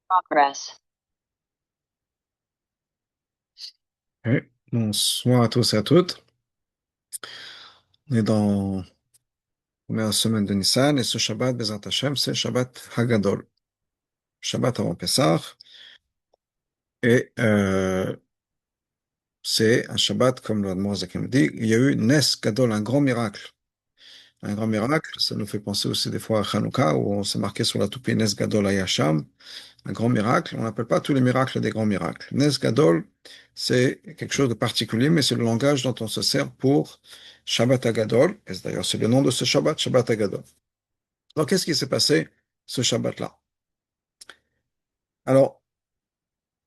Progress. Oui. Bonsoir à tous et à toutes. On est dans la première semaine de Nissan et ce Shabbat, Bezrat Hashem, c'est Shabbat Hagadol, Shabbat avant Pessah. Et c'est un Shabbat, comme le Zaken dit, il y a eu Nes Gadol, un grand miracle. Un grand miracle, ça nous fait penser aussi des fois à Hanouka, où on s'est marqué sur la toupie Nes Gadol Hayasham, un grand miracle. On n'appelle pas tous les miracles des grands miracles. Nes Gadol, c'est quelque chose de particulier, mais c'est le langage dont on se sert pour Shabbat Hagadol. Et d'ailleurs, c'est le nom de ce Shabbat, Shabbat Hagadol. Alors, qu'est-ce qui s'est passé ce Shabbat-là? Alors,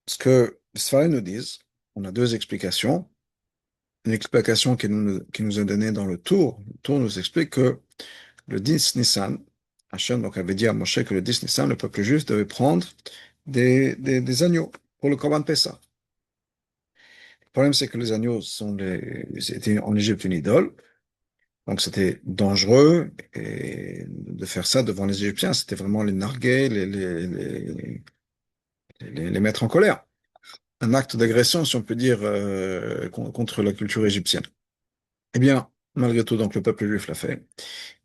ce que les Sfarim nous disent, on a deux explications. Une explication qui nous est donnée dans le Tour. Le Tour nous explique que le 10 Nissan, Hachem donc avait dit à Moshe que le 10 Nissan, le peuple juif devait prendre des agneaux pour le Korban Pessah. Le problème, c'est que les agneaux c'était en Égypte une idole. Donc, c'était dangereux et de faire ça devant les Égyptiens. C'était vraiment les narguer, les mettre en colère. Un acte d'agression, si on peut dire, contre la culture égyptienne. Eh bien, malgré tout, donc le peuple juif l'a fait.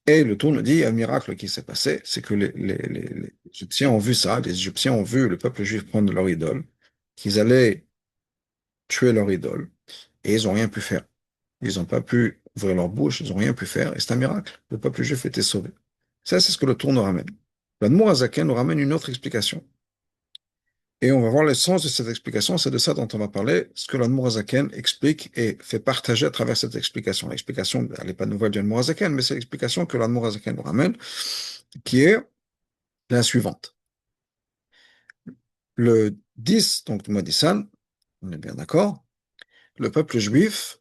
Et le tour nous dit, il y a un miracle qui s'est passé, c'est que les Égyptiens ont vu ça, les Égyptiens ont vu le peuple juif prendre leur idole, qu'ils allaient tuer leur idole, et ils n'ont rien pu faire. Ils n'ont pas pu ouvrir leur bouche, ils n'ont rien pu faire, et c'est un miracle. Le peuple juif était sauvé. Ça, c'est ce que le tour nous ramène. L'Admour Azaken nous ramène une autre explication. Et on va voir le sens de cette explication, c'est de ça dont on va parler, ce que l'Admorazaken explique et fait partager à travers cette explication. L'explication, elle n'est pas nouvelle du l'Admorazaken, mais c'est l'explication que l'Admorazaken nous ramène, qui est la suivante. Le 10, donc du mois d'Issan, on est bien d'accord, le peuple juif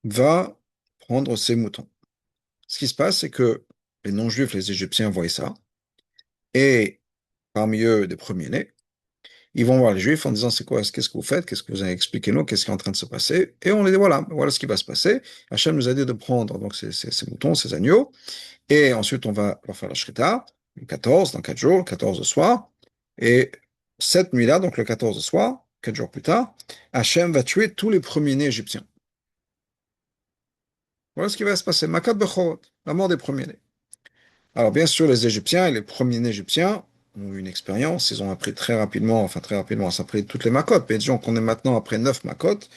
va prendre ses moutons. Ce qui se passe, c'est que les non-juifs, les Égyptiens voient ça, et parmi eux, des premiers-nés, ils vont voir les Juifs en disant c'est quoi, qu'est-ce que vous faites, qu'est-ce que vous avez expliqué nous, qu'est-ce qui est en train de se passer. Et on les dit voilà ce qui va se passer. Hachem nous a dit de prendre donc ces moutons, ces agneaux, et ensuite on va leur faire la shrita, le 14, dans 4 jours, le 14 au soir. Et cette nuit-là, donc le 14 au soir, 4 jours plus tard, Hachem va tuer tous les premiers-nés égyptiens. Voilà ce qui va se passer. Makat Bechorot, la mort des premiers-nés. Alors, bien sûr, les Égyptiens et les premiers-nés égyptiens ont eu une expérience. Ils ont appris très rapidement, à s'appeler toutes les macotes. Mais disons qu'on est maintenant après 9 macotes.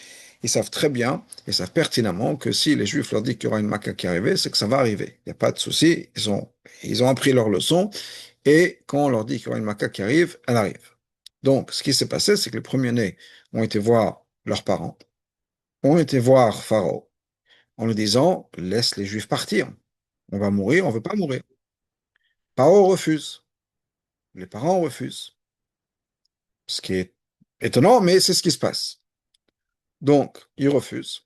Ils savent très bien, ils savent pertinemment que si les Juifs leur disent qu'il y aura une maca qui arrive, c'est que ça va arriver. Il n'y a pas de souci. Ils ont appris leur leçon. Et quand on leur dit qu'il y aura une maca qui arrive, elle arrive. Donc, ce qui s'est passé, c'est que les premiers-nés ont été voir leurs parents, ont été voir Pharaon, en lui disant, laisse les Juifs partir. On va mourir, on ne veut pas mourir. Pharaon refuse. Les parents refusent. Ce qui est étonnant, mais c'est ce qui se passe. Donc, ils refusent.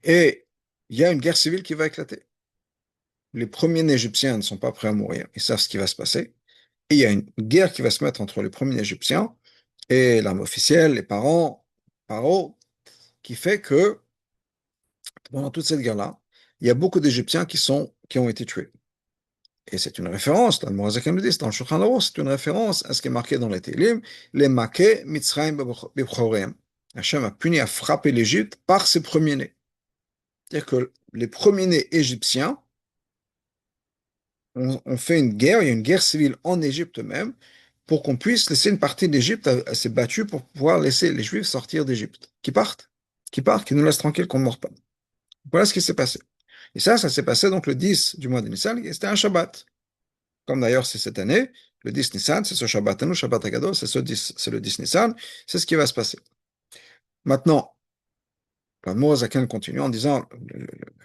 Et il y a une guerre civile qui va éclater. Les premiers Égyptiens ne sont pas prêts à mourir. Ils savent ce qui va se passer. Et il y a une guerre qui va se mettre entre les premiers Égyptiens et l'armée officielle, les parents, Pharaon, qui fait que pendant toute cette guerre-là, il y a beaucoup d'Égyptiens qui ont été tués. Et c'est une référence, dans le Morazakim le dit, dans le Shulchan Aruch, c'est une référence à ce qui est marqué dans les Télim, les Maké Mitzrayim Bebchoreim. Hachem a puni, a frappé l'Égypte par ses premiers-nés. C'est-à-dire que les premiers-nés égyptiens ont fait une guerre, il y a une guerre civile en Égypte même, pour qu'on puisse laisser une partie de l'Égypte s'est battue pour pouvoir laisser les Juifs sortir d'Égypte. Qui partent, qui nous laissent tranquilles, qu'on ne meurt pas. Voilà ce qui s'est passé. Et ça s'est passé donc le 10 du mois de Nissan, et c'était un Shabbat. Comme d'ailleurs c'est cette année, le 10 Nissan, c'est ce Shabbat, nous, Shabbat Hagadol, c'est le 10 Nissan, c'est ce qui va se passer. Maintenant, l'Admor Zaken continue en disant,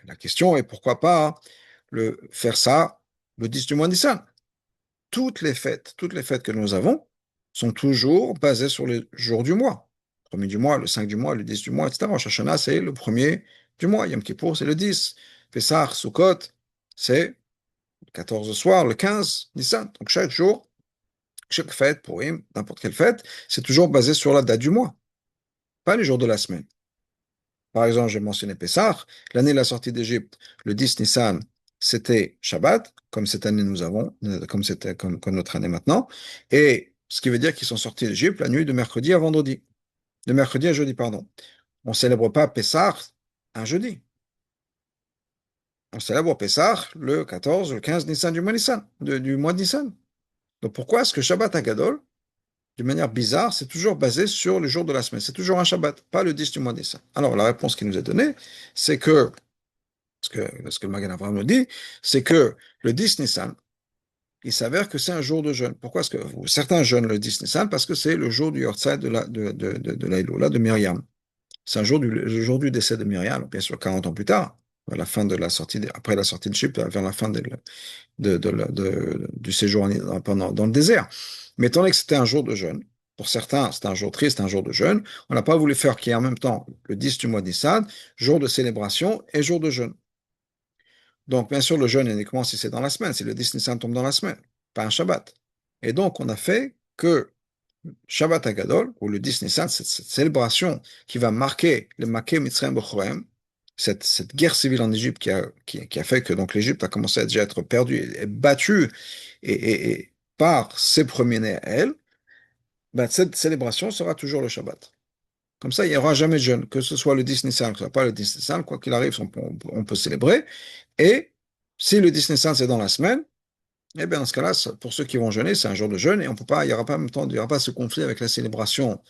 la question est pourquoi pas faire ça le 10 du mois Nissan. Toutes les fêtes que nous avons sont toujours basées sur les jours du mois. Le premier du mois, le 5 du mois, le 10 du mois, etc. Rosh Hashanah, c'est le premier du mois. Yom Kippour, c'est le 10. Pessah, Sukkot, c'est le 14 au soir, le 15, Nissan. Donc chaque jour, chaque fête, Purim, n'importe quelle fête, c'est toujours basé sur la date du mois, pas les jours de la semaine. Par exemple, j'ai mentionné Pessah. L'année de la sortie d'Égypte, le 10 Nissan, c'était Shabbat, comme cette année nous avons, comme notre année maintenant. Et Ce qui veut dire qu'ils sont sortis d'Égypte la nuit de mercredi à vendredi. De mercredi à jeudi, pardon. On ne célèbre pas Pessah un jeudi. On célèbre Pessah le 14, le 15 Nissan du mois Nissan, du mois de Nissan. Donc pourquoi est-ce que Shabbat Agadol, d'une manière bizarre, c'est toujours basé sur le jour de la semaine? C'est toujours un Shabbat, pas le 10 du mois Nissan. Alors la réponse qui nous est donnée, c'est que, ce que le Magen Avraham nous dit, c'est que le 10 Nissan, il s'avère que c'est un jour de jeûne. Pourquoi est-ce que certains jeûnent le 10 Nissan? Parce que c'est le jour du Yortzeit de la Iloula, de Myriam. C'est le jour du décès de Myriam, bien sûr 40 ans plus tard, à la fin de la sortie, après la sortie de Chypre, vers la fin du séjour dans le désert. Mais étant donné que c'était un jour de jeûne, pour certains, c'était un jour triste, un jour de jeûne, on n'a pas voulu faire qu'il y ait en même temps le 10 du mois Nissan, jour de célébration et jour de jeûne. Donc, bien sûr, le jeûne uniquement si c'est dans la semaine, si le 10 Nissan tombe dans la semaine, pas un Shabbat. Et donc, on a fait que Shabbat Agadol, ou le 10 Nissan, cette célébration qui va marquer le Maké Mitzrayim Bechorem, cette guerre civile en Égypte qui a fait que donc l'Égypte a commencé à déjà être perdue et battue et par ses premiers-nés à elle, ben, cette célébration sera toujours le Shabbat. Comme ça, il n'y aura jamais de jeûne, que ce soit le 10 Nissan, que ce soit pas le 10 Nissan, quoi qu'il arrive, on peut célébrer. Et si le 10 Nissan c'est dans la semaine, eh bien, dans ce cas-là, pour ceux qui vont jeûner, c'est un jour de jeûne et on peut pas, il n'y aura pas en même temps, il y aura pas ce conflit avec la célébration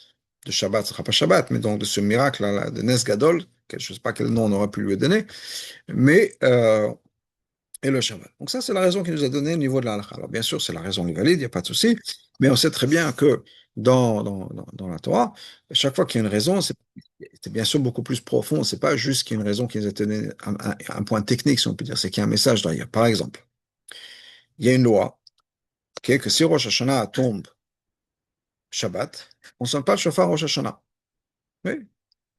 de Shabbat, ce ne sera pas Shabbat, mais donc de ce miracle là, de Nes Gadol, je ne sais pas quel nom on aurait pu lui donner, mais et le Shabbat. Donc ça, c'est la raison qui nous a donné au niveau de la halakha. Alors bien sûr, c'est la raison valide, il n'y a pas de souci, mais on sait très bien que dans la Torah, chaque fois qu'il y a une raison, c'est bien sûr beaucoup plus profond. C'est pas juste qu'il y a une raison qui nous a donné un point technique, si on peut dire, c'est qu'il y a un message derrière. Par exemple, il y a une loi qui est que si Rosh Hashanah tombe Shabbat, on ne sonne pas le shofar Rosh Hashanah. Oui.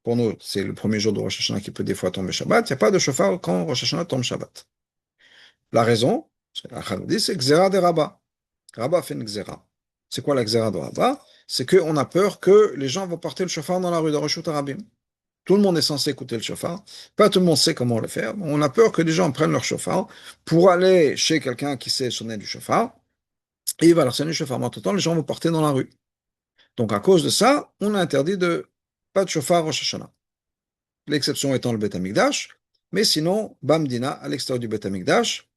Pour nous, c'est le premier jour de Rosh Hashanah qui peut des fois tomber Shabbat. Il n'y a pas de shofar quand Rosh Hashanah tombe Shabbat. La raison, la Chal dit, c'est Xéra de Rabbah. Rabbah fait une Xéra. C'est quoi la Xéra de Rabbah? C'est qu'on a peur que les gens vont porter le shofar dans la rue de Reshut Harabim. Tout le monde est censé écouter le shofar. Pas tout le monde sait comment le faire. On a peur que les gens prennent leur shofar pour aller chez quelqu'un qui sait sonner du shofar. Et il va leur sonner le shofar. Mais entre-temps, les gens vont porter dans la rue. Donc, à cause de ça, on a interdit pas de shofar Rosh Hashanah. L'exception étant le Beth Amikdash. Mais sinon, Bamdina, à l'extérieur du Beth Amikdash,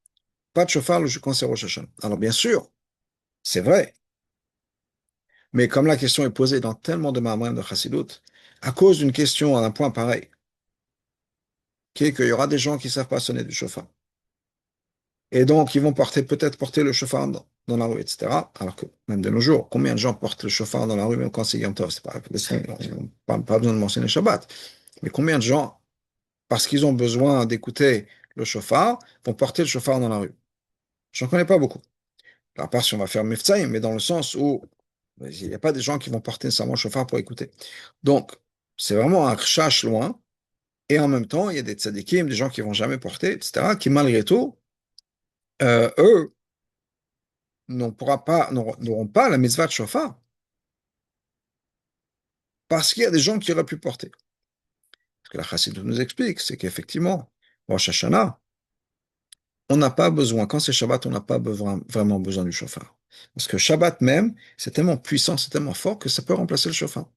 pas de shofar quand c'est Rosh Hashanah. Alors, bien sûr, c'est vrai. Mais comme la question est posée dans tellement de mamrim de Chassidut, à cause d'une question, d'un point pareil, qui est qu'il y aura des gens qui ne savent pas sonner du shofar. Et donc, ils vont peut-être porter le shofar dans la rue, etc. Alors que, même de nos jours, combien de gens portent le shofar dans la rue, même quand c'est Yom Tov? C'est pas besoin de mentionner Shabbat. Mais combien de gens, parce qu'ils ont besoin d'écouter le shofar, vont porter le shofar dans la rue? Je n'en connais pas beaucoup. À part si on va faire Miftaïm, mais dans le sens où il n'y a pas des gens qui vont porter nécessairement le shofar pour écouter. Donc, c'est vraiment un chash loin. Et en même temps, il y a des tzadikim, des gens qui vont jamais porter, etc., qui malgré tout, eux, n'auront pas la mitzvah de shofar parce qu'il y a des gens qui auraient pu porter. Ce que la Chassidut nous explique, c'est qu'effectivement, Rosh Hashanah, on n'a pas besoin, quand c'est Shabbat, on n'a pas vraiment besoin du shofar. Parce que Shabbat même, c'est tellement puissant, c'est tellement fort que ça peut remplacer le shofar.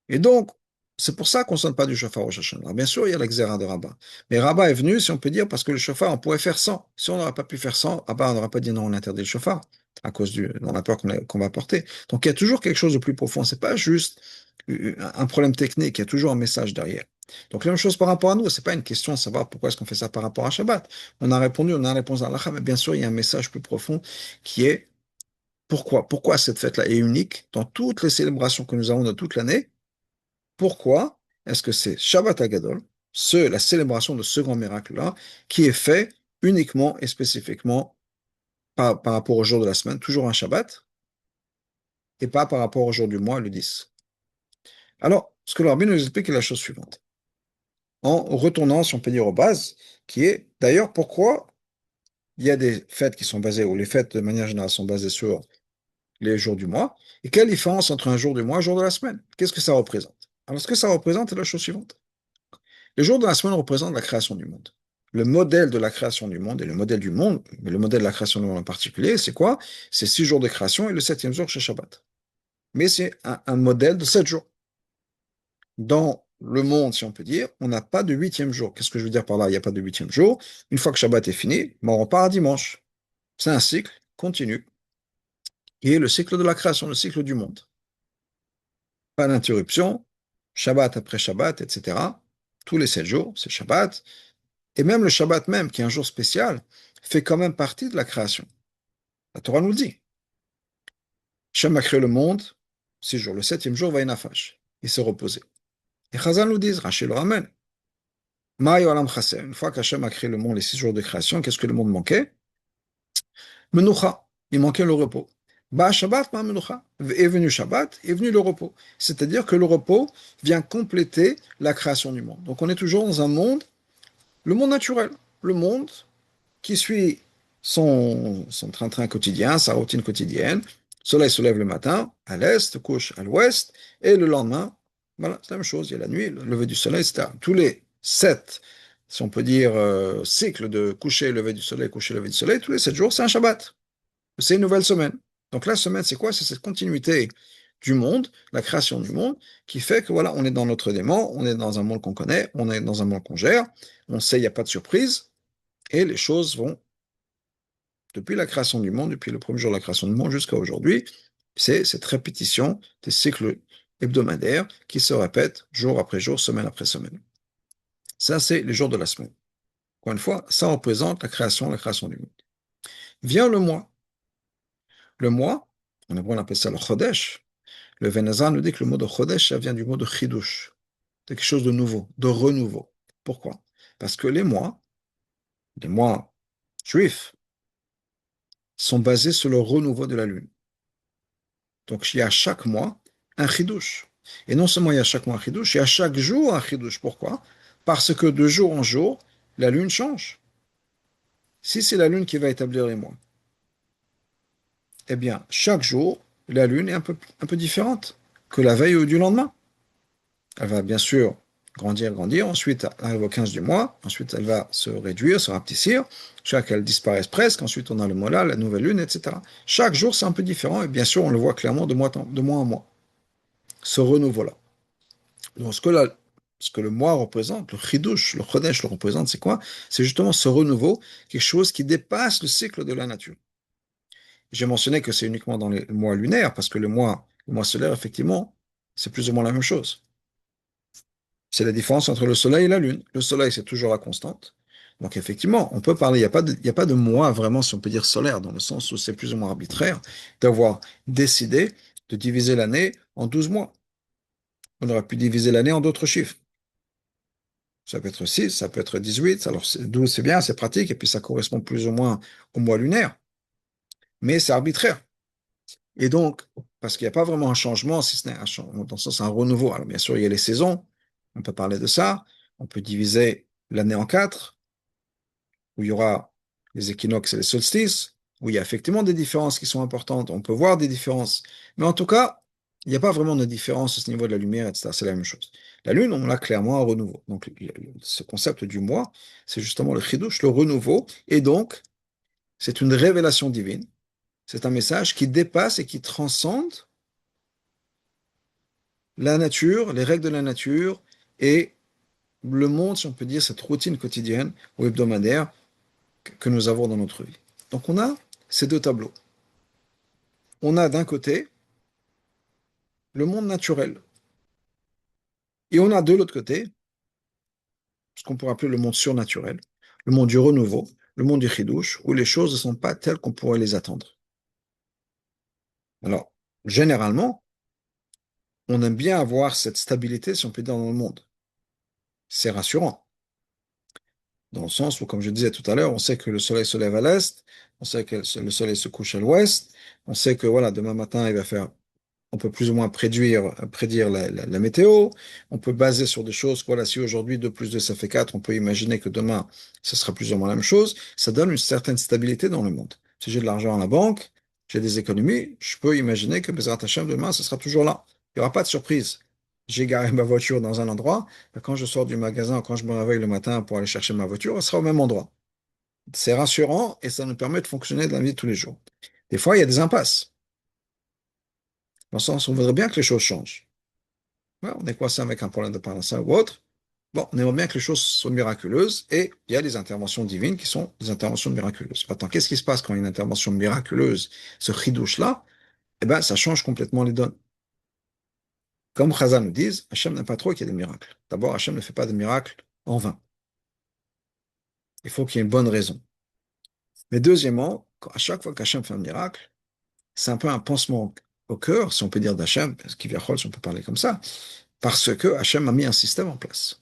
Et donc, c'est pour ça qu'on ne sonne pas du chauffard au Rosh Hashanah. Alors, bien sûr, il y a la Xéra de Rabbah. Mais Rabbah est venu, si on peut dire, parce que le chauffard, on pourrait faire sans. Si on n'aurait pas pu faire sans, Rabbah n'aurait pas dit non, on interdit le chauffard, à cause on a peur qu'on va porter. Donc, il y a toujours quelque chose de plus profond. C'est pas juste un problème technique, il y a toujours un message derrière. Donc, la même chose par rapport à nous, c'est pas une question de savoir pourquoi est-ce qu'on fait ça par rapport à Shabbat. On a répondu, on a la réponse à Allah, mais bien sûr, il y a un message plus profond qui est pourquoi? Pourquoi cette fête-là est unique dans toutes les célébrations que nous avons de toute l'année? Pourquoi est-ce que c'est Shabbat Agadol, la célébration de ce grand miracle-là, qui est fait uniquement et spécifiquement par rapport au jour de la semaine, toujours un Shabbat, et pas par rapport au jour du mois, le 10. Alors, ce que le rabbin nous explique est la chose suivante. En retournant, si on peut dire, aux bases, qui est d'ailleurs pourquoi il y a des fêtes qui sont basées, ou les fêtes de manière générale sont basées sur les jours du mois, et quelle différence entre un jour du mois et un jour de la semaine? Qu'est-ce que ça représente? Alors, ce que ça représente est la chose suivante. Le jour de la semaine représente la création du monde. le modèle de la création du monde et le modèle du monde, mais le modèle de la création du monde en particulier, c'est quoi? C'est 6 jours de création et le septième jour chez Shabbat. Mais c'est un modèle de 7 jours. Dans le monde, si on peut dire, on n'a pas de huitième jour. Qu'est-ce que je veux dire par là? Il n'y a pas de huitième jour. Une fois que Shabbat est fini, on repart à dimanche. C'est un cycle continu qui est le cycle de la création, le cycle du monde. Pas d'interruption, Shabbat après Shabbat, etc. Tous les 7 jours, c'est Shabbat. Et même le Shabbat même, qui est un jour spécial, fait quand même partie de la création. La Torah nous le dit. Hachem a créé le monde, 6 jours. Le septième jour, va y nafash. Il s'est reposé. Et Chazal nous dit, Rachel le ramène. Maï olam chaser. Une fois qu'Hachem a créé le monde, les 6 jours de création, qu'est-ce que le monde manquait? Menoucha. Il manquait le repos. Ba Shabbat, ma menoucha. Est venu Shabbat, est venu le repos. C'est-à-dire que le repos vient compléter la création du monde. Donc on est toujours dans un monde, le monde naturel, le monde qui suit son train-train quotidien, sa routine quotidienne. Le soleil se lève le matin, à l'est, couche à l'ouest, et le lendemain, voilà, c'est la même chose, il y a la nuit, le lever du soleil, etc. Tous les 7, si on peut dire, cycles de coucher, lever du soleil, coucher, lever du soleil, tous les 7 jours, c'est un Shabbat. C'est une nouvelle semaine. Donc la semaine, c'est quoi? C'est cette continuité du monde, la création du monde, qui fait que voilà, on est dans notre démon, on est dans un monde qu'on connaît, on est dans un monde qu'on gère, on sait, il n'y a pas de surprise, et les choses vont depuis la création du monde, depuis le premier jour de la création du monde jusqu'à aujourd'hui, c'est cette répétition des cycles hebdomadaires qui se répètent jour après jour, semaine après semaine. Ça, c'est les jours de la semaine. Encore une fois, ça représente la création du monde. Vient le mois. Le mois, en hébreu on appelle ça le Chodesh. Le Venazan nous dit que le mot de Chodesh, ça vient du mot de Chidush. C'est quelque chose de nouveau, de renouveau. Pourquoi? Parce que les mois juifs, sont basés sur le renouveau de la lune. Donc, il y a chaque mois un chidouche. Et non seulement il y a chaque mois un chidouche, il y a chaque jour un chidouche. Pourquoi? Parce que de jour en jour, la lune change. Si c'est la lune qui va établir les mois, eh bien, chaque jour, la lune est un peu différente que la veille ou du lendemain. Elle va bien sûr grandir, grandir. Ensuite, elle arrive au 15 du mois. Ensuite, elle va se réduire, se rapetissir. Chaque elle disparaisse presque. Ensuite, on a le mois là, la nouvelle lune, etc. Chaque jour, c'est un peu différent. Et bien sûr, on le voit clairement de mois en mois. Ce renouveau-là. Donc, ce que le moi représente, le chidouche, le chodesh le représente, c'est quoi? C'est justement ce renouveau, quelque chose qui dépasse le cycle de la nature. J'ai mentionné que c'est uniquement dans les mois lunaires, parce que le mois solaire, effectivement, c'est plus ou moins la même chose. C'est la différence entre le soleil et la lune. Le soleil, c'est toujours la constante. Donc, effectivement, on peut parler, il y a pas de mois vraiment, si on peut dire solaire, dans le sens où c'est plus ou moins arbitraire d'avoir décidé de diviser l'année en 12 mois. On aurait pu diviser l'année en d'autres chiffres. Ça peut être 6, ça peut être 18. Alors 12, c'est bien, c'est pratique, et puis ça correspond plus ou moins au mois lunaire. Mais c'est arbitraire. Et donc, parce qu'il n'y a pas vraiment un changement, si ce n'est un changement, dans le sens un renouveau. Alors bien sûr, il y a les saisons, on peut parler de ça. On peut diviser l'année en 4, où il y aura les équinoxes et les solstices, où il y a effectivement des différences qui sont importantes. On peut voir des différences. Mais en tout cas, il n'y a pas vraiment de différence à ce niveau de la lumière, etc. C'est la même chose. La Lune, on a clairement un renouveau. Donc, ce concept du mois, c'est justement le chidouche, le renouveau. Et donc, c'est une révélation divine. C'est un message qui dépasse et qui transcende la nature, les règles de la nature et le monde, si on peut dire, cette routine quotidienne ou hebdomadaire que nous avons dans notre vie. Donc, on a ces deux tableaux. On a d'un côté le monde naturel. Et on a de l'autre côté ce qu'on pourrait appeler le monde surnaturel, le monde du renouveau, le monde du chidouche, où les choses ne sont pas telles qu'on pourrait les attendre. Alors, généralement, on aime bien avoir cette stabilité, si on peut dire, dans le monde. C'est rassurant, dans le sens où, comme je disais tout à l'heure, on sait que le soleil se lève à l'est, on sait que le soleil se couche à l'ouest, on sait que voilà, demain matin, il va faire on peut plus ou moins prédire la météo. On peut baser sur des choses. Voilà, si aujourd'hui 2 plus 2 ça fait 4, on peut imaginer que demain, ce sera plus ou moins la même chose. Ça donne une certaine stabilité dans le monde. Si j'ai de l'argent à la banque, j'ai des économies, je peux imaginer que Bezrat Hashem, demain, ce sera toujours là. Il n'y aura pas de surprise. j'ai garé ma voiture dans un endroit, ben, quand je sors du magasin, quand je me réveille le matin pour aller chercher ma voiture, elle sera au même endroit. C'est rassurant et ça nous permet de fonctionner dans la vie de tous les jours. Des fois, il y a des impasses, dans le sens où on voudrait bien que les choses changent. Ouais, on est coincé avec un problème de parnassa ou autre. Bon, on aimerait bien que les choses soient miraculeuses et il y a des interventions divines qui sont des interventions miraculeuses. Maintenant, qu'est-ce qui se passe quand il y a une intervention miraculeuse, ce chidouche-là? Eh bien, ça change complètement les donnes. Comme Chazal nous disent, Hachem n'aime pas trop qu'il y ait des miracles. D'abord, Hachem ne fait pas de miracles en vain. Il faut qu'il y ait une bonne raison. Mais deuxièmement, à chaque fois qu'Hachem fait un miracle, c'est un peu un pansement au cœur, si on peut dire d'Hachem, parce qu'il si on peut parler comme ça, parce que Hachem a mis un système en place.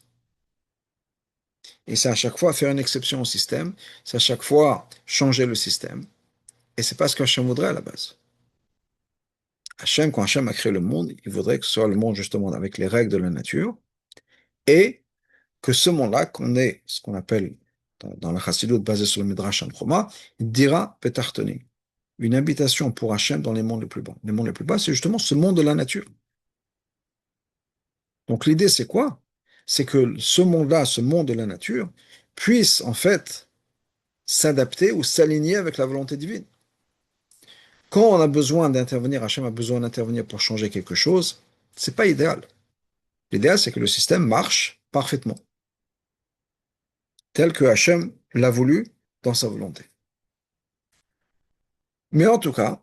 Et c'est à chaque fois faire une exception au système, c'est à chaque fois changer le système. Et c'est pas ce qu'Hachem voudrait à la base. Hachem, quand Hachem a créé le monde, il voudrait que ce soit le monde justement avec les règles de la nature, et que ce monde-là, qu'on ait ce qu'on appelle dans la Chassidut basée sur le Midrash Amchoma, il dira Petartoni, une habitation pour Hachem dans les mondes les plus bas. Les mondes les plus bas, c'est justement ce monde de la nature. Donc l'idée, c'est quoi? C'est que ce monde-là, ce monde de la nature, puisse en fait s'adapter ou s'aligner avec la volonté divine. Quand on a besoin d'intervenir, Hachem a besoin d'intervenir pour changer quelque chose, c'est pas idéal. L'idéal, c'est que le système marche parfaitement, tel que Hachem l'a voulu dans sa volonté. Mais en tout cas,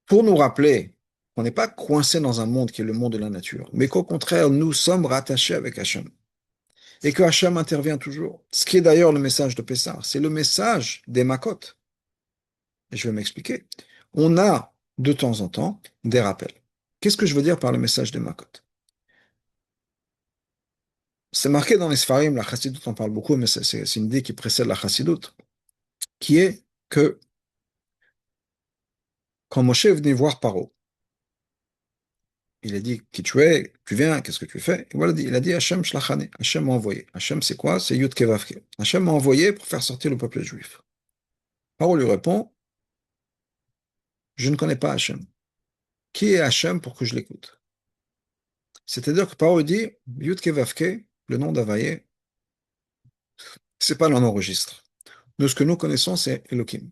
pour nous rappeler qu'on n'est pas coincé dans un monde qui est le monde de la nature, mais qu'au contraire, nous sommes rattachés avec Hachem. Et que Hachem intervient toujours. Ce qui est d'ailleurs le message de Pessah, c'est le message des Makot. Et je vais m'expliquer. On a de temps en temps des rappels. Qu'est-ce que je veux dire par le message des Makot? C'est marqué dans les Sfarim, la Chassidut en parle beaucoup, mais c'est une idée qui précède la Chassidut, qui est que quand Moshe est venu voir Paro, il a dit qui tu es, tu viens, qu'est-ce que tu fais? Et voilà, il a dit Hachem shlachane, Hachem m'a envoyé. Hachem c'est quoi? C'est Yud Kevavke. Hachem m'a envoyé pour faire sortir le peuple juif. Paro lui répond, je ne connais pas Hachem. Qui est Hachem pour que je l'écoute? C'est-à-dire que Paro dit Yud Kevavke, le nom d'Avaye, c'est pas le nom registre. Nous, ce que nous connaissons, c'est Elohim.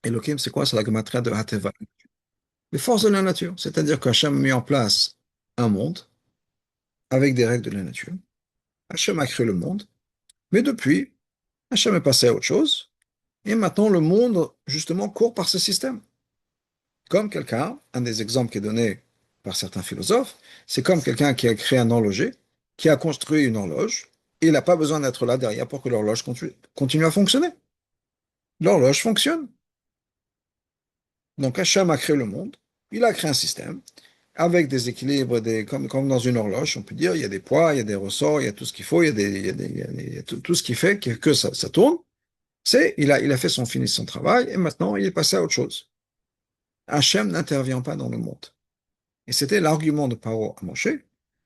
Elohim, c'est quoi? C'est la gematria de Hateva. Les forces de la nature. C'est-à-dire qu'Hachem a mis en place un monde avec des règles de la nature. Hachem a créé le monde, mais depuis, Hachem est passé à autre chose, et maintenant le monde, justement, court par ce système. Comme quelqu'un, un des exemples qui est donné par certains philosophes, c'est comme quelqu'un qui a créé un horloger, qui a construit une horloge, et il n'a pas besoin d'être là derrière pour que l'horloge continue à fonctionner. L'horloge fonctionne. Donc Hachem a créé le monde, il a créé un système, avec des équilibres, comme dans une horloge, on peut dire, il y a des poids, il y a des ressorts, il y a tout ce qu'il faut, il y a tout ce qui fait que ça tourne. Il a fait son travail, et maintenant il est passé à autre chose. Hachem n'intervient pas dans le monde. Et c'était l'argument de Paro à Moshe,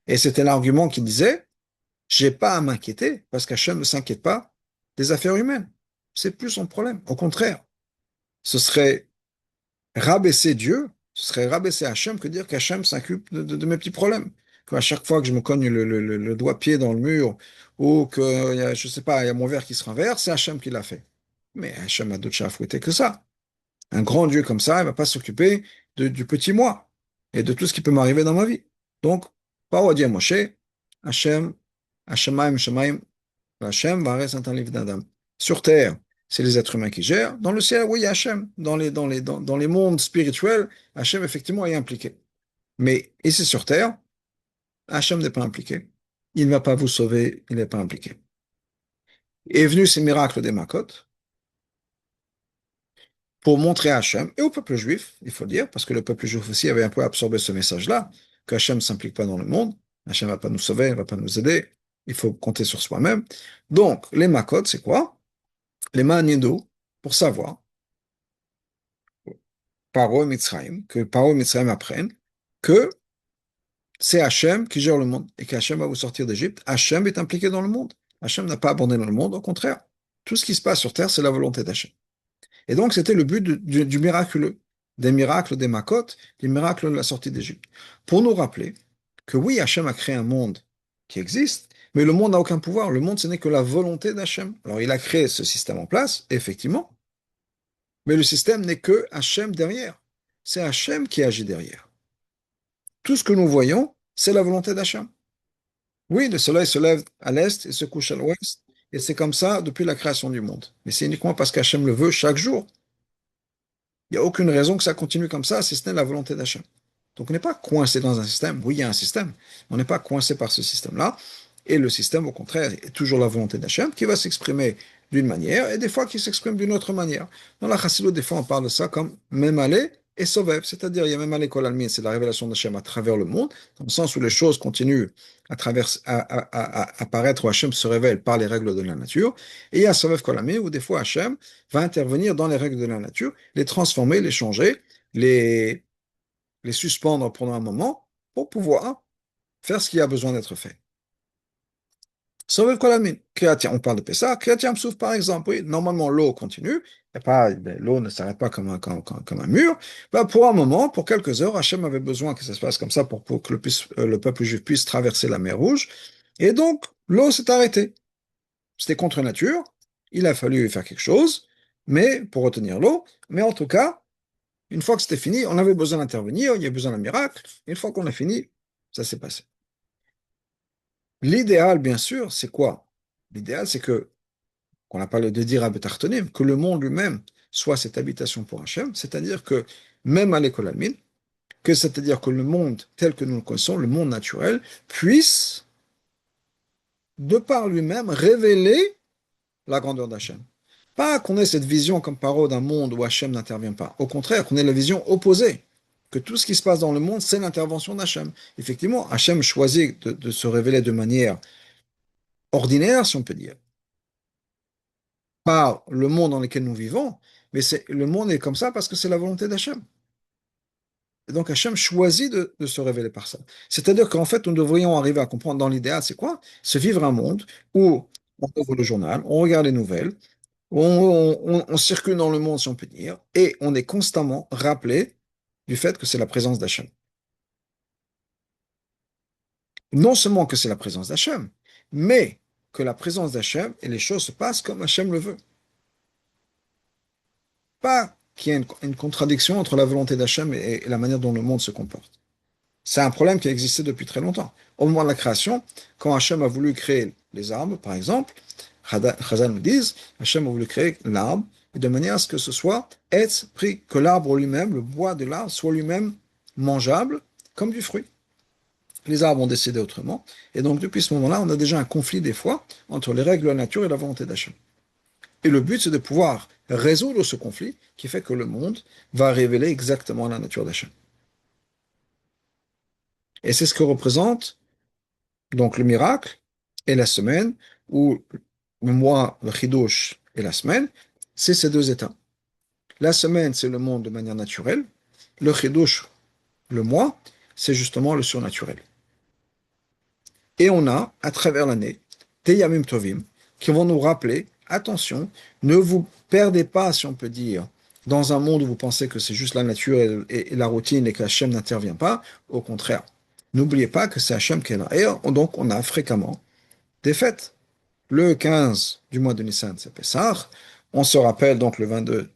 et c'était l'argument qui disait, j'ai pas à m'inquiéter, parce qu'Hachem ne s'inquiète pas des affaires humaines. C'est plus son problème. Au contraire, ce serait rabaisser Dieu, ce serait rabaisser Hachem que dire qu'Hachem s'occupe de mes petits problèmes. Qu'à chaque fois que je me cogne le doigt-pied dans le mur ou que, je sais pas, il y a mon verre qui se renverse, c'est Hachem qui l'a fait. Mais Hachem a d'autres chats à fouetter que ça. Un grand Dieu comme ça, il ne va pas s'occuper du petit moi et de tout ce qui peut m'arriver dans ma vie. Donc, Paro a dit à Moshe, Hachem, Hashemaim, Shemaim, Hachem, Vares, un livre d'Adam. Sur terre, c'est les êtres humains qui gèrent. Dans le ciel, oui, il y a Hachem. Dans les mondes spirituels, Hachem, effectivement, est impliqué. Mais ici sur terre, Hachem n'est pas impliqué. Il ne va pas vous sauver, il n'est pas impliqué. Est venu ces miracles des Makot pour montrer à Hachem et au peuple juif, il faut dire, parce que le peuple juif aussi avait un peu absorbé ce message-là, que Hachem ne s'implique pas dans le monde, Hachem ne va pas nous sauver, il ne va pas nous aider, il faut compter sur soi-même. Donc, les Makot, c'est quoi? Les Ma'anido, pour savoir Paro et Mitzrayim, que Paro et Mitzrayim apprennent que c'est Hachem qui gère le monde et qu'Hachem va vous sortir d'Égypte. Hachem est impliqué dans le monde. Hachem n'a pas abandonné le monde, au contraire. Tout ce qui se passe sur terre, c'est la volonté d'Hachem. Et donc, c'était le but du miraculeux, des miracles des Makot, des miracles de la sortie d'Égypte. Pour nous rappeler que oui, Hachem a créé un monde qui existe, mais le monde n'a aucun pouvoir. Le monde, ce n'est que la volonté d'Hachem. Alors, il a créé ce système en place, effectivement, mais le système n'est que Hachem derrière. C'est Hachem qui agit derrière. Tout ce que nous voyons, c'est la volonté d'Hachem. Oui, le soleil se lève à l'est et se couche à l'ouest, et c'est comme ça depuis la création du monde. Mais c'est uniquement parce qu'Hachem le veut chaque jour. Il n'y a aucune raison que ça continue comme ça, si ce n'est la volonté d'Hachem. Donc on n'est pas coincé dans un système. Oui, il y a un système. On n'est pas coincé par ce système-là. Et le système, au contraire, est toujours la volonté d'Hachem qui va s'exprimer d'une manière et des fois qui s'exprime d'une autre manière. Dans la Chassidut, des fois, on parle de ça comme Memale et Sovev. C'est-à-dire, il y a Memale Kol Almin, c'est la révélation d'Hachem à travers le monde, dans le sens où les choses continuent à apparaître, où Hachem se révèle par les règles de la nature. Et il y a Sovev Kol Almin, où des fois Hachem va intervenir dans les règles de la nature, les transformer, les changer, les suspendre pendant un moment pour pouvoir faire ce qui a besoin d'être fait. Sauver Kolamin. On parle de Pessah. Kriyat Yam Souf, par exemple. Oui, normalement, l'eau continue. Et pas, l'eau ne s'arrête pas comme un mur. Bah, pour un moment, pour quelques heures, Hachem avait besoin que ça se passe comme ça pour que le peuple juif puisse traverser la mer Rouge. Et donc, l'eau s'est arrêtée. C'était contre nature. Il a fallu faire quelque chose, mais pour retenir l'eau. Mais en tout cas, une fois que c'était fini, on avait besoin d'intervenir, il y a besoin d'un miracle. Une fois qu'on a fini, ça s'est passé. L'idéal, bien sûr, c'est quoi? L'idéal, c'est que, qu'on a parlé de dire à Betartonim, que le monde lui-même soit cette habitation pour Hachem, c'est-à-dire que même à l'école almine, que c'est-à-dire que le monde tel que nous le connaissons, le monde naturel, puisse, de par lui-même, révéler la grandeur d'Hachem. Pas qu'on ait cette vision comme paro d'un monde où Hachem n'intervient pas. Au contraire, qu'on ait la vision opposée. Que tout ce qui se passe dans le monde, c'est l'intervention d'Hachem. Effectivement, Hachem choisit de se révéler de manière ordinaire, si on peut dire, par le monde dans lequel nous vivons, mais le monde est comme ça parce que c'est la volonté d'Hachem. Et donc Hachem choisit de se révéler par ça. C'est-à-dire qu'en fait, nous devrions arriver à comprendre dans l'idéal, c'est quoi? Se vivre un monde où on ouvre le journal, on regarde les nouvelles, on circule dans le monde, si on peut dire, et on est constamment rappelé du fait que c'est la présence d'Hachem. Non seulement que c'est la présence d'Hachem, mais que la présence d'Hachem et les choses se passent comme Hachem le veut. Pas qu'il y ait une contradiction entre la volonté d'Hachem et la manière dont le monde se comporte. C'est un problème qui a existé depuis très longtemps. Au moment de la création, quand Hachem a voulu créer les arbres, par exemple, Chazal nous dit, Hachem a voulu créer l'arbre de manière à ce que ce soit être pris, que l'arbre lui-même, le bois de l'arbre, soit lui-même mangeable comme du fruit. Les arbres ont décidé autrement. Et donc, depuis ce moment-là, on a déjà un conflit des fois entre les règles de la nature et la volonté d'Hachem. Et le but, c'est de pouvoir résoudre ce conflit qui fait que le monde va révéler exactement la nature d'Hachem. Et c'est ce que représente donc le miracle et la semaine, ou le mois, le chidouche et la semaine, c'est ces deux états. La semaine, c'est le monde de manière naturelle. Le chidouche, le mois, c'est justement le surnaturel. Et on a, à travers l'année, des Yamim Tovim qui vont nous rappeler, attention, ne vous perdez pas, si on peut dire, dans un monde où vous pensez que c'est juste la nature et la routine et que Hachem n'intervient pas. Au contraire, n'oubliez pas que c'est Hachem qui est là. Et donc, on a fréquemment des fêtes. Le 15 du mois de Nissan, c'est Pessah. On se rappelle donc le 22, la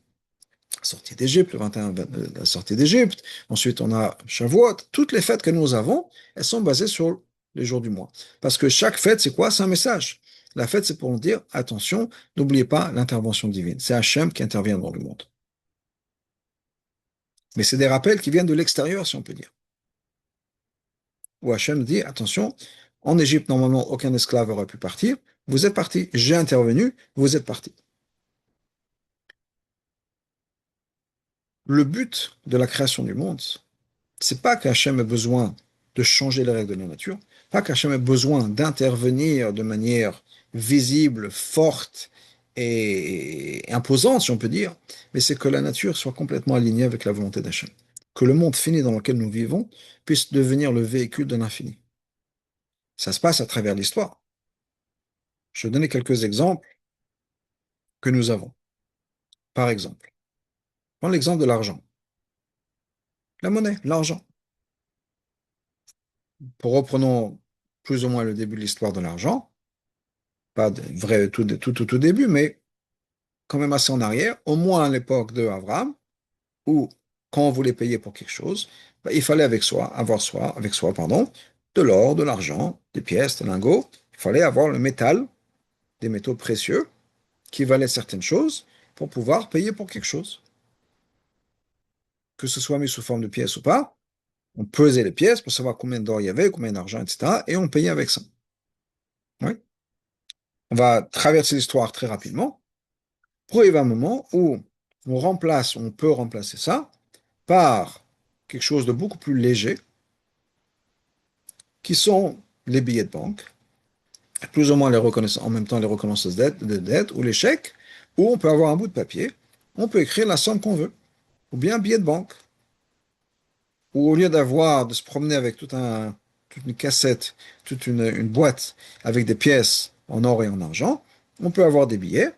sortie d'Égypte, le 21, la sortie d'Égypte. Ensuite, on a Shavuot. Toutes les fêtes que nous avons, elles sont basées sur les jours du mois. Parce que chaque fête, c'est quoi? C'est un message. La fête, c'est pour nous dire, attention, n'oubliez pas l'intervention divine. C'est Hachem qui intervient dans le monde. Mais c'est des rappels qui viennent de l'extérieur, si on peut dire. Où Hachem dit, attention, en Égypte, normalement, aucun esclave aurait pu partir. Vous êtes parti, j'ai intervenu, vous êtes parti. Le but de la création du monde, c'est pas qu'Hachem ait besoin de changer les règles de la nature, pas qu'Hachem ait besoin d'intervenir de manière visible, forte et imposante, si on peut dire, mais c'est que la nature soit complètement alignée avec la volonté d'Hachem. Que le monde fini dans lequel nous vivons puisse devenir le véhicule de l'infini. Ça se passe à travers l'histoire. Je vais donner quelques exemples que nous avons. Par exemple, prends l'exemple de l'argent. La monnaie, l'argent. reprenons plus ou moins le début de l'histoire de l'argent, pas de vrai tout début, mais quand même assez en arrière, au moins à l'époque de Abraham, où quand on voulait payer pour quelque chose, ben, il fallait avec soi, pardon, de l'or, de l'argent, des pièces, des lingots. Il fallait avoir le métal, des métaux précieux qui valaient certaines choses pour pouvoir payer pour quelque chose. Que ce soit mis sous forme de pièces ou pas, on pesait les pièces pour savoir combien d'or il y avait, combien d'argent, etc. Et on payait avec ça. Oui. On va traverser l'histoire très rapidement pour arriver à un moment où on peut remplacer ça par quelque chose de beaucoup plus léger, qui sont les billets de banque, plus ou moins en même temps les reconnaissances de dette ou les chèques, où on peut avoir un bout de papier, on peut écrire la somme qu'on veut, ou bien un billet de banque, où au lieu de se promener avec toute une cassette, une boîte avec des pièces en or et en argent, on peut avoir des billets,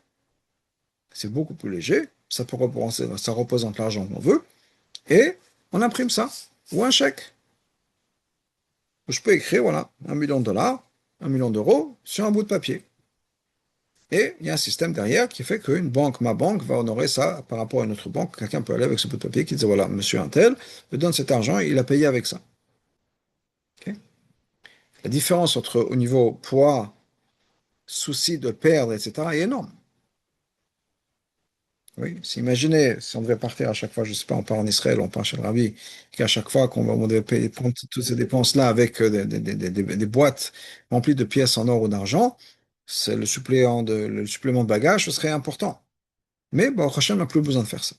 c'est beaucoup plus léger, ça représente l'argent qu'on veut, et on imprime ça, ou un chèque. Je peux écrire, voilà, 1 million de dollars, 1 million d'euros sur un bout de papier. Et il y a un système derrière qui fait qu'une banque, ma banque, va honorer ça par rapport à une autre banque. Quelqu'un peut aller avec ce bout de papier qui dit, voilà, monsieur Untel me donne cet argent et il a payé avec ça. Ok. La différence entre au niveau poids, souci de perdre, etc., est énorme. Oui, si on devait partir à chaque fois, je ne sais pas, on part en Israël, on part chez le Rabbi, qu'à chaque fois on devait payer, prendre toutes ces dépenses-là avec des boîtes remplies de pièces en or ou d'argent, c'est le supplément de bagages, ce serait important. Mais bon, Hachem n'a plus besoin de faire ça.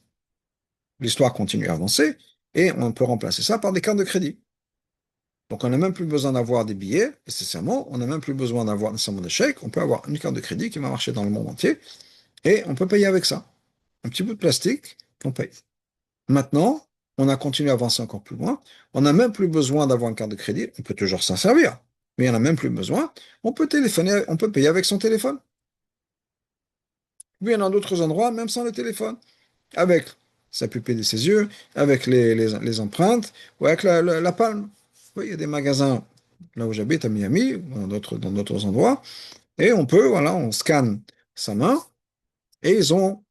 L'histoire continue à avancer et on peut remplacer ça par des cartes de crédit. Donc on n'a même plus besoin d'avoir des billets, nécessairement, on n'a même plus besoin d'avoir nécessairement des chèques, on peut avoir une carte de crédit qui va marcher dans le monde entier et on peut payer avec ça. Un petit bout de plastique, on paye. Maintenant, on a continué à avancer encore plus loin. On n'a même plus besoin d'avoir une carte de crédit. On peut toujours s'en servir, mais il n'y en a même plus besoin. On peut téléphoner, on peut payer avec son téléphone. Oui, il y en a d'autres endroits, même sans le téléphone, avec sa pupille de ses yeux, avec les empreintes, ou avec la palme. Oui, il y a des magasins là où j'habite, à Miami, ou dans d'autres endroits, et on peut, voilà, on scanne sa main, et ils ont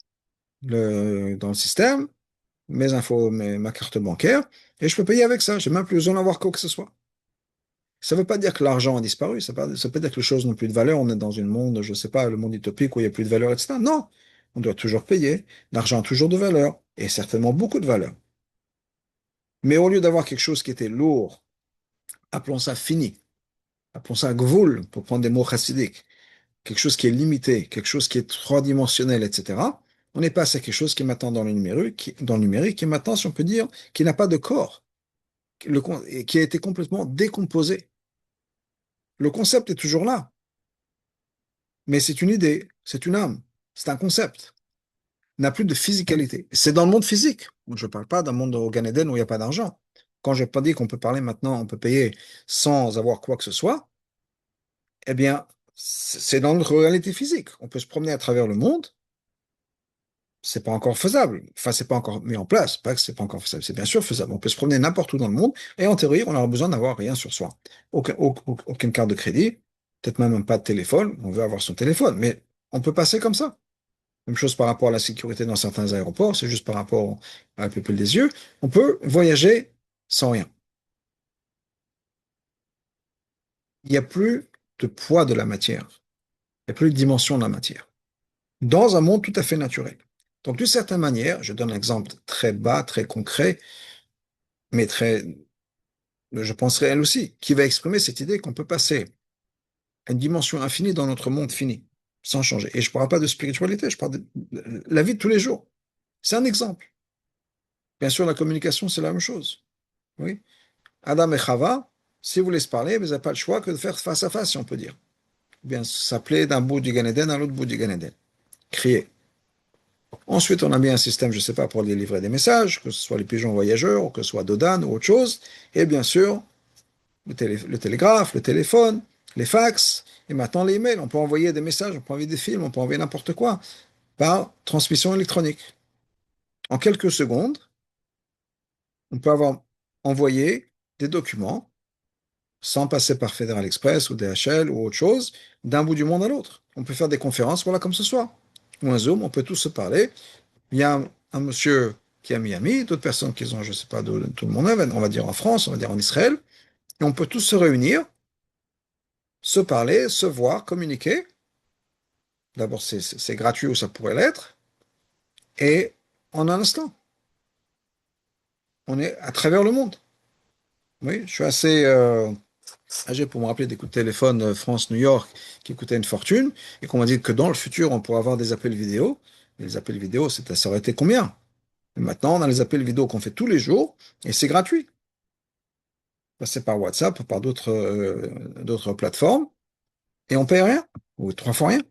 dans le système mes infos, ma carte bancaire, et je peux payer avec ça. J'ai même plus besoin d'avoir quoi que ce soit. Ça ne veut pas dire que l'argent a disparu, ça veut pas dire que les choses n'ont plus de valeur, on est dans un monde, je ne sais pas, le monde utopique où il n'y a plus de valeur, etc. Non, on doit toujours payer. L'argent a toujours de valeur, et certainement beaucoup de valeur. Mais au lieu d'avoir quelque chose qui était lourd, appelons ça fini, appelons ça gvoul, pour prendre des mots chassidiques, quelque chose qui est limité, quelque chose qui est trois-dimensionnel, etc., on est passé à quelque chose qui est maintenant dans le numérique, qui est maintenant, si on peut dire, qui n'a pas de corps, et qui a été complètement décomposé. Le concept est toujours là, mais c'est une idée, c'est une âme, c'est un concept, n'a plus de physicalité. C'est dans le monde physique. Je ne parle pas d'un monde au Gan Eden où il n'y a pas d'argent. Quand je n'ai pas dit qu'on peut parler maintenant, on peut payer sans avoir quoi que ce soit, eh bien, c'est dans notre réalité physique. On peut se promener à travers le monde, c'est pas encore faisable. Enfin, c'est pas encore mis en place. Pas que c'est pas encore faisable. C'est bien sûr faisable. On peut se promener n'importe où dans le monde et en théorie, on aura besoin d'avoir rien sur soi. Aucune carte de crédit, peut-être même pas de téléphone. On veut avoir son téléphone, mais on peut passer comme ça. Même chose par rapport à la sécurité dans certains aéroports, c'est juste par rapport à la pupille des yeux. On peut voyager sans rien. Il n'y a plus de poids de la matière. Il n'y a plus de dimension de la matière. Dans un monde tout à fait naturel. Donc, d'une certaine manière, je donne un exemple très bas, très concret, mais je pense réel aussi, qui va exprimer cette idée qu'on peut passer à une dimension infinie dans notre monde fini, sans changer. Et je ne parle pas de spiritualité, je parle de la vie de tous les jours. C'est un exemple. Bien sûr, la communication, c'est la même chose. Oui. Adam et Chava, si vous voulez se parler, vous n'avez pas le choix que de faire face à face, si on peut dire. Ou bien s'appeler d'un bout du Gan Eden à l'autre bout du Gan Eden. Crier. Ensuite, on a mis un système, je ne sais pas, pour délivrer des messages, que ce soit les pigeons voyageurs, ou que ce soit Dodan ou autre chose. Et bien sûr, le télégraphe, le téléphone, les fax, et maintenant les emails. On peut envoyer des messages, on peut envoyer des films, on peut envoyer n'importe quoi par transmission électronique. En quelques secondes, on peut avoir envoyé des documents sans passer par Federal Express ou DHL ou autre chose, d'un bout du monde à l'autre. On peut faire des conférences, voilà, comme ce soir. Ou un Zoom, on peut tous se parler. Il y a un monsieur qui est à Miami, d'autres personnes qui sont, je ne sais pas, de tout le monde, on va dire en France, on va dire en Israël, et on peut tous se réunir, se parler, se voir, communiquer. D'abord, c'est gratuit ou ça pourrait l'être, et en un instant, on est à travers le monde. Oui, je suis assez âgé pour me rappeler des coups de téléphone France-New York qui coûtaient une fortune, et qu'on m'a dit que dans le futur, on pourrait avoir des appels vidéo. Et les appels vidéo, ça aurait été combien? Et maintenant, on a les appels vidéo qu'on fait tous les jours, et c'est gratuit. Passer par WhatsApp, par d'autres plateformes, et on paye rien, ou trois fois rien.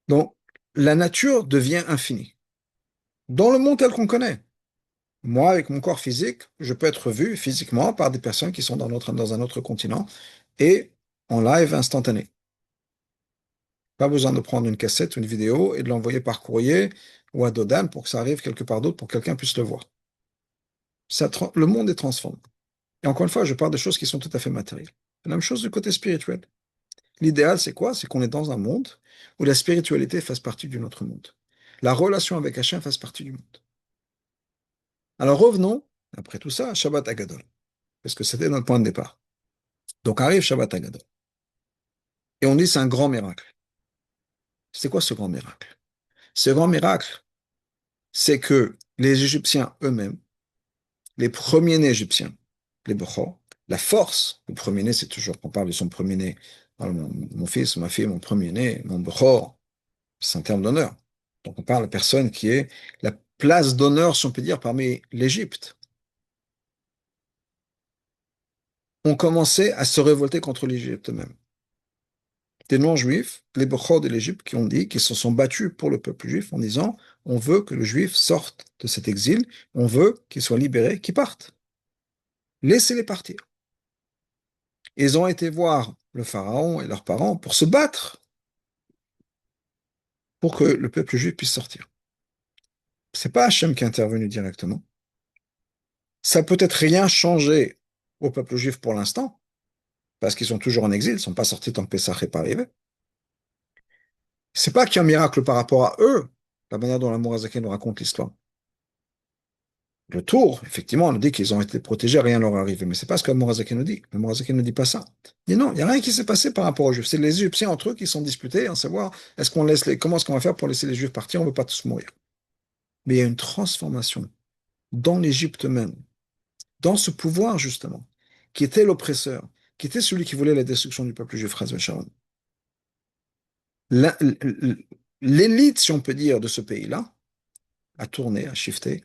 Donc, la nature devient infinie. Dans le monde tel qu'on connaît. Moi, avec mon corps physique, je peux être vu physiquement par des personnes qui sont dans un autre continent et en live instantané. Pas besoin de prendre une cassette ou une vidéo et de l'envoyer par courrier ou à Dodan pour que ça arrive quelque part d'autre pour que quelqu'un puisse le voir. Le monde est transformé. Et encore une fois, je parle de choses qui sont tout à fait matérielles. C'est la même chose du côté spirituel. L'idéal, c'est quoi? C'est qu'on est dans un monde où la spiritualité fasse partie du notre monde. La relation avec Hachem fasse partie du monde. Alors revenons, après tout ça, à Shabbat Agadol, parce que c'était notre point de départ. Donc arrive Shabbat Agadol. Et on dit c'est un grand miracle. C'est quoi ce grand miracle? Ce grand miracle, c'est que les Égyptiens eux-mêmes, les premiers-nés égyptiens, les Bechor, la force, le premier-né, c'est toujours qu'on parle de son premier-né, mon fils, ma fille, mon premier-né, mon Bechor, c'est un terme d'honneur. Donc on parle de personne qui est la place d'honneur, si on peut dire, parmi l'Égypte. On commençait à se révolter contre l'Égypte même. Des non-juifs, les Bechor de l'Égypte, qui ont dit, qui se sont battus pour le peuple juif en disant, on veut que le juif sorte de cet exil, on veut qu'il soit libéré, qu'il parte. Laissez-les partir. Ils ont été voir le pharaon et leurs parents pour se battre pour que le peuple juif puisse sortir. C'est pas Hachem qui est intervenu directement. Ça peut-être rien changé au peuple juif pour l'instant, parce qu'ils sont toujours en exil, ils ne sont pas sortis tant que Pessah n'est pas arrivé. C'est pas qu'il y a un miracle par rapport à eux, la manière dont l'amour Azaken nous raconte l'histoire. Le tour, effectivement, on nous dit qu'ils ont été protégés, rien ne leur est arrivé. Mais c'est pas ce que Azaken nous dit. Azaken ne dit pas ça. Il dit non, il n'y a rien qui s'est passé par rapport aux Juifs. C'est les Égyptiens entre eux qui sont disputés, en savoir comment est-ce qu'on va faire pour laisser les Juifs partir, on ne veut pas tous mourir. Mais il y a une transformation dans l'Égypte même, dans ce pouvoir, justement, qui était l'oppresseur, qui était celui qui voulait la destruction du peuple juif, Chas v'shalom. La- L'élite, si on peut dire, de ce pays-là, a tourné, a shifté,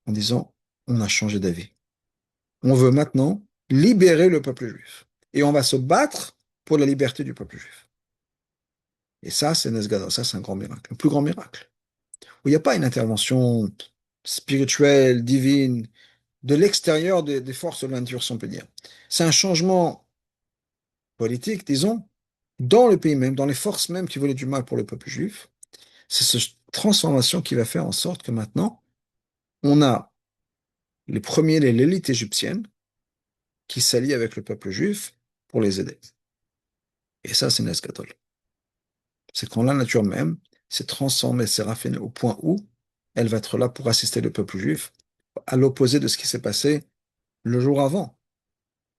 en disant, on a changé d'avis. On veut maintenant libérer le peuple juif. Et on va se battre pour la liberté du peuple juif. Et ça, c'est Nesgada, ça, c'est un grand miracle, le plus grand miracle. Où il n'y a pas une intervention spirituelle, divine, de l'extérieur des forces de la nature, si on peut dire. C'est un changement politique, disons, dans le pays même, dans les forces même qui voulaient du mal pour le peuple juif. C'est cette transformation qui va faire en sorte que maintenant, on a les premiers, l'élite égyptienne, qui s'allie avec le peuple juif pour les aider. Et ça, c'est Nesgadol. C'est quand la nature même s'est transformée, s'est raffinée au point où elle va être là pour assister le peuple juif, à l'opposé de ce qui s'est passé le jour avant,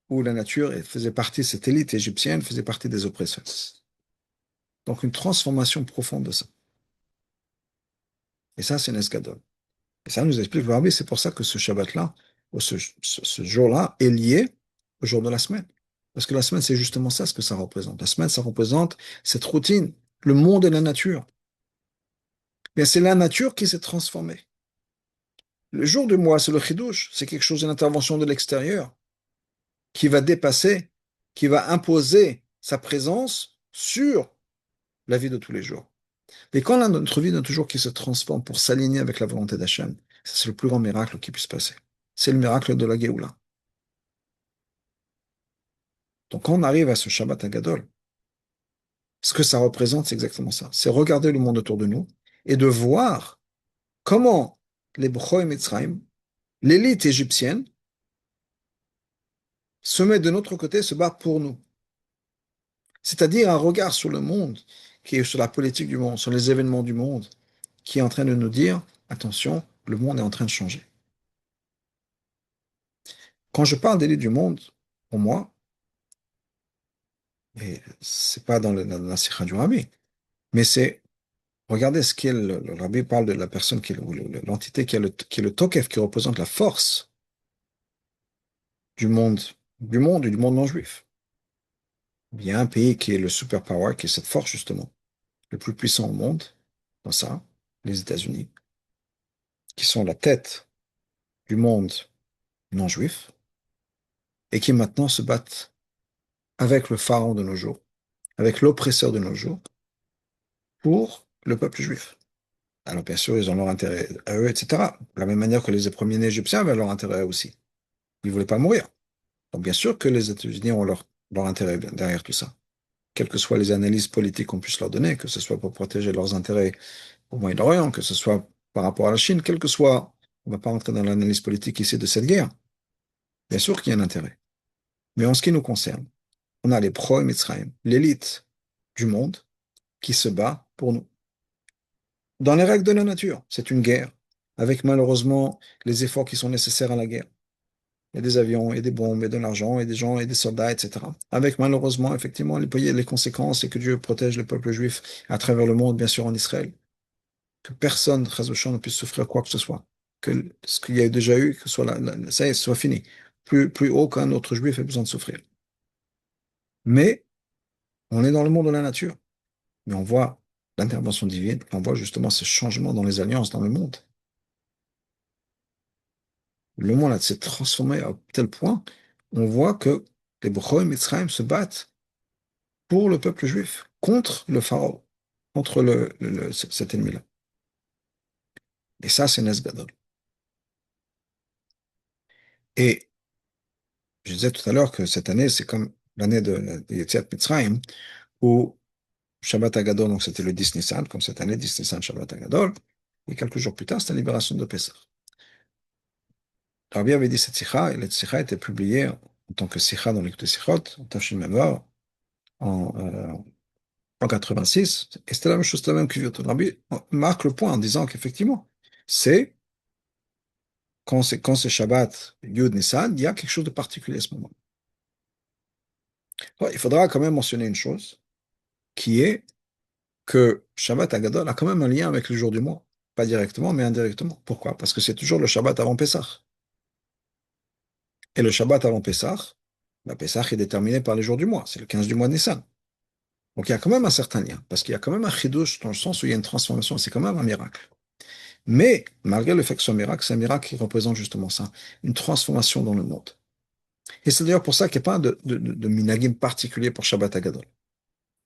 où la nature faisait partie, cette élite égyptienne faisait partie des oppresseurs. Donc une transformation profonde de ça. Et ça, c'est Nesgadol. Et ça nous explique le Rabbi, c'est pour ça que ce Shabbat-là, ou ce jour-là, est lié au jour de la semaine. Parce que la semaine, c'est justement ça ce que ça représente. La semaine, ça représente cette routine, le monde et la nature. Mais c'est la nature qui s'est transformée. Le jour du mois, c'est le chidouche, c'est quelque chose, une intervention de l'extérieur qui va dépasser, qui va imposer sa présence sur la vie de tous les jours. Et quand notre vie de toujours qui se transforme pour s'aligner avec la volonté d'Hachem, c'est le plus grand miracle qui puisse passer. C'est le miracle de la Géoula. Donc quand on arrive à ce Shabbat Agadol, ce que ça représente, c'est exactement ça. C'est regarder le monde autour de nous et de voir comment les Bchoi Mitzrayim, l'élite égyptienne, se met de notre côté, se bat pour nous. C'est-à-dire un regard sur le monde, qui est sur la politique du monde, sur les événements du monde, qui est en train de nous dire, attention, le monde est en train de changer. Quand je parle d'élite du monde, pour moi, et c'est pas dans la Sikha du Rabbi, mais c'est, regardez ce qu'est le Rabbi parle de la personne qui est ou l'entité qui est le Tokef, qui représente la force du monde, et du monde non juif. Il y a un pays qui est le superpower, qui est cette force justement, le plus puissant au monde, dans ça, les États-Unis, qui sont la tête du monde non juif, et qui maintenant se battent avec le pharaon de nos jours, avec l'oppresseur de nos jours, pour le peuple juif. Alors bien sûr, ils ont leur intérêt à eux, etc. De la même manière que les premiers-nés égyptiens avaient leur intérêt à eux aussi. Ils ne voulaient pas mourir. Donc bien sûr que les États-Unis ont leur intérêt derrière tout ça. Quelles que soient les analyses politiques qu'on puisse leur donner, que ce soit pour protéger leurs intérêts au Moyen-Orient, que ce soit par rapport à la Chine, quel que soit, on ne va pas rentrer dans l'analyse politique ici de cette guerre. Bien sûr qu'il y a un intérêt. Mais en ce qui nous concerne, on a les pro-Mitzrayim, l'élite du monde qui se bat pour nous. Dans les règles de la nature, c'est une guerre, avec malheureusement les efforts qui sont nécessaires à la guerre. Il y a des avions, et des bombes, et de l'argent, et des gens, et des soldats, etc. Avec malheureusement, effectivement, les conséquences et que Dieu protège le peuple juif à travers le monde, bien sûr en Israël. Que personne, Chazoshan, ne puisse souffrir quoi que ce soit. Que ce qu'il y a déjà eu, que ça y est, soit fini. Plus aucun autre juif ait besoin de souffrir. Mais on est dans le monde de la nature. Mais on voit l'intervention divine, on voit justement ce changement dans les alliances dans le monde. Le monde là, s'est transformé à tel point, on voit que les Bechor et Mitzrayim se battent pour le peuple juif, contre le pharaon, contre cet ennemi-là. Et ça, c'est Nesgadol. Et je disais tout à l'heure que cette année, c'est comme l'année de Yetziat Mitzrayim, où Shabbat Agadol, donc c'était le 10 Nissan, comme cette année, 10 Nissan, Shabbat Agadol, et quelques jours plus tard, c'était la libération de Pessah. Rabbi avait dit cette sikha, et cette sikha a été publiée en tant que sikha dans l'écoute de Sikhot, en Tafshin Memor, en 86, et c'était la même chose, c'était la même cuvier. Rabbi marque le point en disant qu'effectivement, c'est quand c'est Shabbat, Yud Nissan, il y a quelque chose de particulier à ce moment. Ouais, il faudra quand même mentionner une chose, qui est que Shabbat Agadol a quand même un lien avec le jour du mois. Pas directement, mais indirectement. Pourquoi? Parce que c'est toujours le Shabbat avant Pessah. Et le Shabbat avant Pessah, Pessah est déterminé par les jours du mois. C'est le 15 du mois de Nissan. Donc il y a quand même un certain lien, parce qu'il y a quand même un chidouche dans le sens où il y a une transformation, c'est quand même un miracle. Mais malgré le fait que ce soit un miracle, c'est un miracle qui représente justement ça, une transformation dans le monde. Et c'est d'ailleurs pour ça qu'il n'y a pas de minagim particulier pour Shabbat Agadol.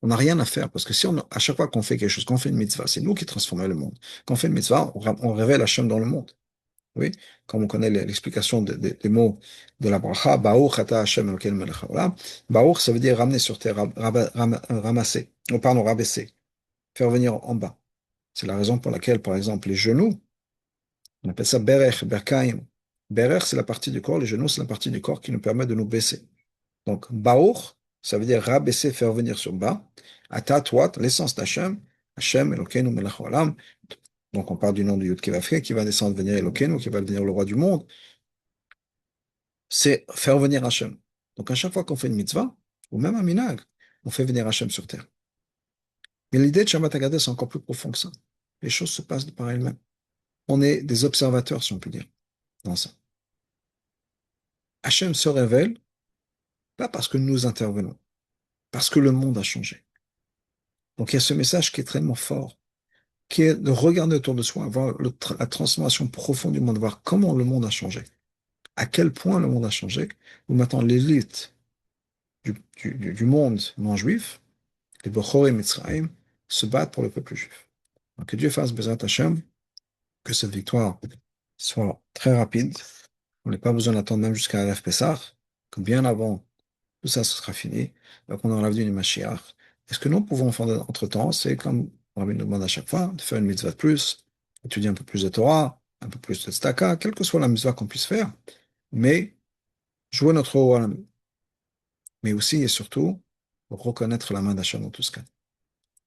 On n'a rien à faire, parce que si à chaque fois qu'on fait quelque chose, qu'on fait une mitzvah, c'est nous qui transformons le monde. Quand on fait une mitzvah, on révèle Hachem dans le monde. Oui, comme on connaît l'explication des mots de la bracha, Baruch ata Hashem Elokeinu melech haolam. Baruch, ça veut dire ramener sur terre, ramasser, pardon, rabaisser, faire venir en bas. C'est la raison pour laquelle, par exemple, les genoux, on appelle ça berech, berkaim. Berech, c'est la partie du corps, les genoux, c'est la partie du corps qui nous permet de nous baisser. Donc, Baruch, ça veut dire rabaisser, faire venir sur bas. Ata, toi, l'essence d'Hachem, Hashem Elokeinu melech haolam. Donc, on parle du nom du Yud Kevafé qui va descendre venir Elokeinu, qui va devenir le roi du monde. C'est faire venir Hachem. Donc, à chaque fois qu'on fait une mitzvah, ou même un minag, on fait venir Hachem sur terre. Mais l'idée de Shabbat Haggadah, c'est encore plus profond que ça. Les choses se passent par elles-mêmes. On est des observateurs, si on peut dire, dans ça. Hachem se révèle, pas parce que nous intervenons, parce que le monde a changé. Donc, il y a ce message qui est tellement fort, qui est de regarder autour de soi, voir la transformation profonde du monde, voir comment le monde a changé, à quel point le monde a changé, où maintenant l'élite du monde non juif, les Bechor et Mitzrayim, se battent pour le peuple juif. Donc, que Dieu fasse Bezrat Hashem, que cette victoire soit très rapide. On n'a pas besoin d'attendre même jusqu'à Aref Pessah, que bien avant, tout ça ce sera fini. Donc, on aura l'avenue du Mashiach. Et ce que nous pouvons faire entre-temps, c'est, comme on nous demande à chaque fois, de faire une mitzvah de plus, étudier un peu plus de Torah, un peu plus de tzedaka, quelle que soit la mitzvah qu'on puisse faire, mais jouer notre rôle mais aussi et surtout reconnaître la main d'Hachem dans tout ce cas.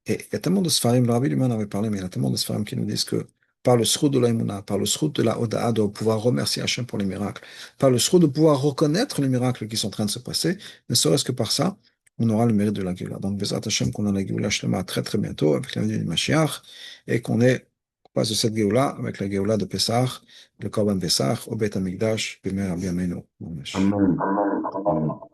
Et il y a tellement de Sfarim, le Rabbi lui-même en avait parlé, mais il y a tellement de Sfarim qui nous disent que par le sroud de l'aïmouna, par le sroud de la Oda'a, de pouvoir remercier Hachem pour les miracles, par le sroud de pouvoir reconnaître les miracles qui sont en train de se passer, ne serait-ce que par ça, on aura le mérite de la Géoula. Donc, Bezrat Hachem, qu'on a la Géoula Shlema très très bientôt avec la venue du Mashiach, et qu'on passe de cette Géoula avec la Géoula de Pessah, le Korban Pessah, au Beth Amikdash, B'mer Abiyameinu. Amen.